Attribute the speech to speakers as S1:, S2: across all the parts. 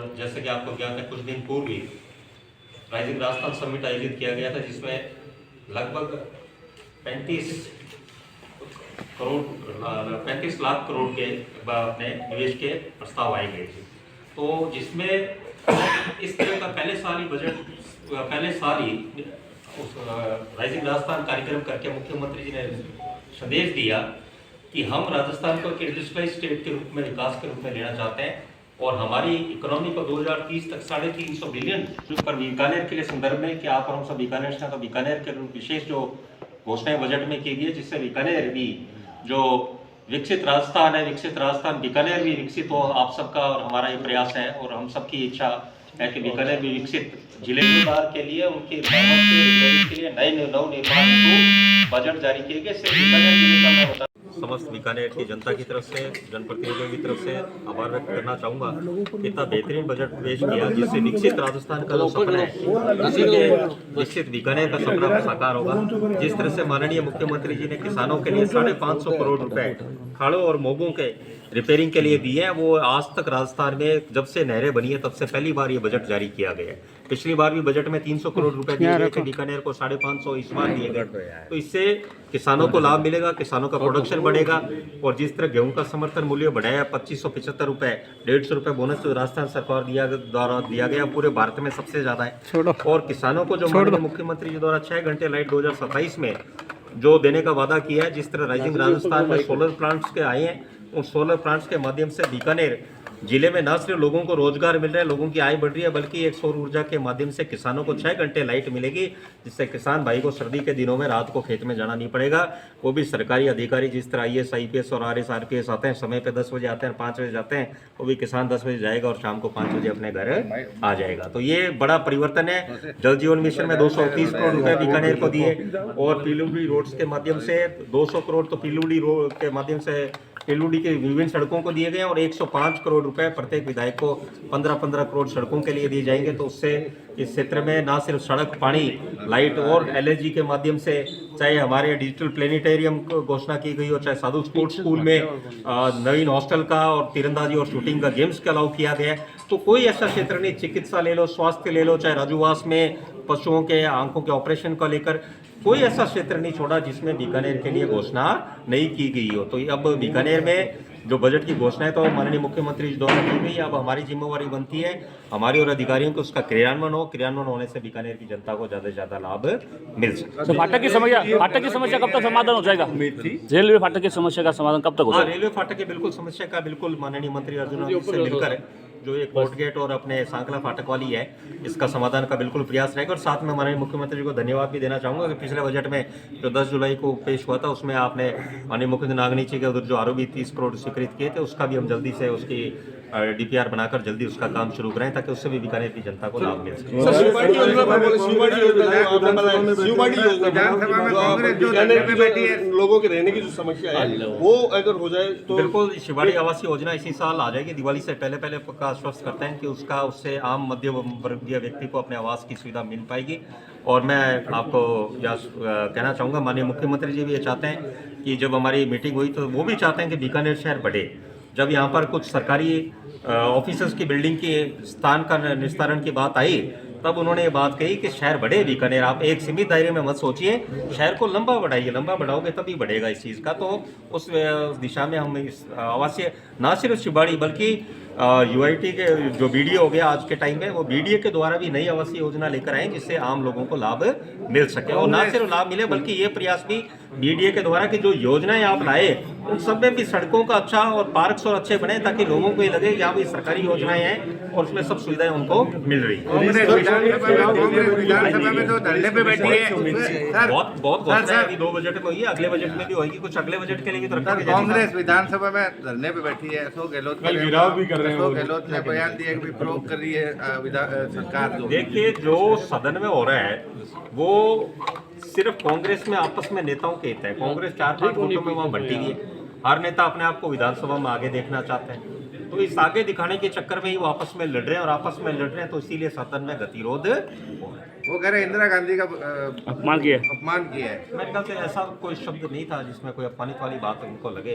S1: और जैसे कि आपको ज्ञात है, कुछ दिन पूर्व ही राइजिंग राजस्थान समिट आयोजित किया गया था, जिसमें लगभग 35 लाख करोड़ के अपने निवेश के प्रस्ताव आए गए थे। तो जिसमें इस तरह का पहले साल ही उस राइजिंग राजस्थान कार्यक्रम करके मुख्यमंत्री जी ने संदेश दिया कि हम राजस्थान को एक इंडस्ट्रियलाइज स्टेट के रूप में, विकास के रूप में लेना चाहते हैं और हमारी इकोनॉमी को 2030 तक 350 बिलियन पर बीकानेर के लिए संदर्भ में कि आप और हम सब बीकानेर से, तो बीकानेर के विशेष जो घोषणाएं बजट में की गई है, जिससे बीकानेर भी जो विकसित राजस्थान है, विकसित राजस्थान बीकानेर भी विकसित हो, आप सबका और हमारा ये प्रयास है और हम सबकी इच्छा है कि बीकानेर भी विकसित जिले के लिए उनकी रिपेयरिंग के लिए नए नवनिर्माण बजट जारी किए गए। सिर्फ बीकानेर जिले का मैं बता समस्त बीकानेर की जनता की तरफ से, जनप्रतिनिधियों की तरफ से आभार व्यक्त करना चाहूँगा। इतना बेहतरीन बजट पेश किया जिससे विकसित राजस्थान का जो सपना है, इसीलिए विकसित बीकानेर का सपना साकार होगा। जिस तरह से माननीय मुख्यमंत्री जी ने किसानों के लिए 550 करोड़ रुपए खाड़ों और मोगों के रिपेयरिंग के लिए दिए हैं, वो आज तक राजस्थान में जब से नहरें बनी है तब से पहली बार ये बजट जारी किया गया है। पिछली बार भी बजट में 300 करोड़ रुपए दिए गए थे, बीकानेर को 550 इस बार दिए गए। तो इससे किसानों को लाभ मिलेगा, किसानों का प्रोडक्शन बढ़ेगा और जिस तरह गेहूं का समर्थन मूल्य बढ़ाया 2575 रुपए, 150 रुपए बोनस जो राजस्थान सरकार द्वारा दिया गया पूरे भारत में सबसे ज्यादा है। और किसानों को जो माननीय मुख्यमंत्री जी द्वारा 6 घंटे लाइट 2027 में जो देने का वादा किया है, जिस तरह राइजिंग राजस्थान में सोलर प्लांट्स के आए हैं, उन सोलर प्लांट्स के माध्यम से बीकानेर जिले में न सिर्फ लोगों को रोजगार मिल रहा है, लोगों की आय बढ़ रही है, बल्कि एक सौर ऊर्जा के माध्यम से किसानों को 6 घंटे लाइट मिलेगी, जिससे किसान भाई को सर्दी के दिनों में रात को खेत में जाना नहीं पड़ेगा। वो भी सरकारी अधिकारी जिस तरह IAS IPS और RS RPS आते हैं, समय पे 10 बजे आते हैं, 5 बजे जाते हैं, वो भी किसान 10 बजे जाएगा और शाम को 5 बजे अपने घर आ जाएगा। तो ये बड़ा परिवर्तन है। जल जीवन मिशन में 230 करोड़ रुपए बीकानेर को दिए और पीलूडी रोड्स के माध्यम से 200 करोड़ तो पीलूडी रोड के माध्यम से पीलूडी के विभिन्न सड़कों को दिए गए और 105 करोड़ रुपए प्रत्येक विधायक को 15-15 करोड़ सड़कों के लिए दिए जाएंगे। तो उससे इस क्षेत्र में ना सिर्फ सड़क, पानी, लाइट और LNG के माध्यम से, चाहे हमारे डिजिटल प्लेनेटेरियम को घोषणा की गई हो, चाहे साधु स्पोर्ट्स स्कूल में नवीन हॉस्टल का और तीरंदाजी और शूटिंग का गेम्स का अलाउ किया गया है। तो कोई ऐसा क्षेत्र नहीं, चिकित्सा ले लो, स्वास्थ्य ले लो, चाहे राजूवास में पशुओं के आंखों के ऑपरेशन को लेकर कोई ऐसा क्षेत्र नहीं छोड़ा जिसमें बीकानेर के लिए घोषणा नहीं की गई हो। तो अब बीकानेर में जो बजट की घोषणा है तो माननीय मुख्यमंत्री द्वारा की गई, अब हमारी जिम्मेवारी बनती है हमारी और अधिकारियों को उसका क्रियान्वयन होने से बीकानेर की जनता को ज्यादा से ज्यादा लाभ मिल सके।
S2: तो फाटक की समस्या कब तक समाधान हो जाएगा? रेलवे फाटक की समस्या का समाधान कब तक हो जाएगा?
S1: रेलवे फाटक की बिल्कुल समस्या का बिल्कुल माननीय मंत्री अर्जुन से मिलकर जो ये कोर्ट गेट और अपने सांकला फाटक वाली है, इसका समाधान का बिल्कुल प्रयास रहेगा। और साथ में माननीय मुख्यमंत्री जी को धन्यवाद भी देना चाहूँगा कि पिछले बजट में जो 10 जुलाई को पेश हुआ था उसमें आपने माननीय मुख्यमंत्री नागनीची के उधर जो आरोपी 30 करोड़ स्वीकृत किए थे, उसका भी हम जल्दी से उसकी DPR बनाकर जल्दी उसका काम शुरू करें ताकि उससे भी बीकानेर की जनता को लाभ मिल सके।
S3: लोगों के रहने की जो समस्या है वो अगर हो जाए तो
S1: बिल्कुल शिवाड़ी आवास योजना इसी साल आ जाएगी। दिवाली से पहले पक्का आश्वस्त करते हैं कि उससे आम मध्य वर्गीय व्यक्ति को अपने आवास की सुविधा मिल पाएगी। और मैं आपको यह कहना चाहूँगा, माननीय मुख्यमंत्री जी भी ये चाहते हैं कि जब हमारी मीटिंग हुई तो वो भी चाहते हैं कि बीकानेर शहर बढ़े। जब यहाँ पर कुछ सरकारी ऑफिसर्स की बिल्डिंग के स्थान का निस्तारण की बात आई, तब उन्होंने ये बात कही कि शहर बढ़े बीकानेर, आप एक सीमित दायरे में मत सोचिए, शहर को लंबा बढ़ाइए, लंबा बढ़ाओगे तभी बढ़ेगा इस चीज़ का। तो उस दिशा में हम इस आवासीय ना सिर्फ शिवाड़ी बल्कि UIT के जो BDA हो गया आज के टाइम में, वो BDA के द्वारा भी नई आवासीय योजना लेकर आए जिससे आम लोगों को लाभ मिल सके। और ना सिर्फ लाभ मिले बल्कि ये प्रयास भी BDA के द्वारा कि जो योजनाएं आप लाए उन सब में भी सड़कों का अच्छा और पार्क्स और अच्छे बने ताकि लोगों को ये लगे कि यहाँ भी सरकारी योजनाएं हैं और उसमें सब सुविधाएं उनको मिल रही है। बहुत अभी 2 बजट में हुई है, अगले बजट में भी होगी, कुछ अगले बजट के लिए भी तो रखा गया।
S4: कांग्रेस विधानसभा में धरने पे बैठी है, अशोक गहलोत ने बयान दिया कि प्रयोग कर रही है सरकार।
S1: देखिए जो सदन में हो रहा है वो सिर्फ कांग्रेस में आपस में नेताओं के हित है। कांग्रेस 4-5 वोटों में वहाँ बंटी है, हर नेता अपने आप को विधानसभा में आगे देखना चाहते हैं। तो इस आगे दिखाने के चक्कर में ही वो आपस में लड़ रहे हैं और आपस में लड़ रहे हैं, तो इसीलिए सदन में गतिरोध हो रहा है।
S4: वो कह रहे हैं इंदिरा गांधी का
S2: अपमान किया है।
S4: अपमान किया है।
S1: मेरे ख्याल से ऐसा कोई शब्द नहीं था जिसमें कोई अपमानित वाली बात उनको लगे।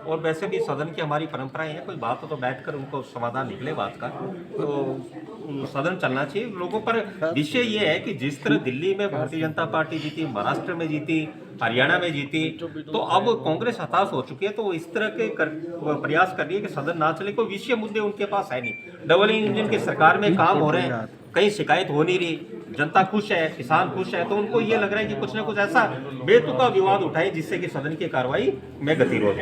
S1: और वैसे भी सदन की हमारी परंपराएं हैं, कोई बात हो तो बैठकर उनको समाधान निकले बात का, तो सदन चलना चाहिए। लोगों पर विषय ये है कि जिस तरह दिल्ली में भारतीय जनता पार्टी जीती, महाराष्ट्र में जीती, हरियाणा में जीती, तो अब कांग्रेस हताश हो चुकी है, तो वो इस तरह के प्रयास कर रही है कि सदन ना चले। कोई विषय मुद्दे उनके पास है नहीं। डबल इंजन की सरकार में काम हो रहे हैं, कहीं शिकायत हो नहीं रही, जनता खुश है, किसान खुश है, तो उनको ये लग रहा है कि कुछ ना कुछ ऐसा बेतुका विवाद उठाए जिससे कि सदन की कार्रवाई में गतिरोध।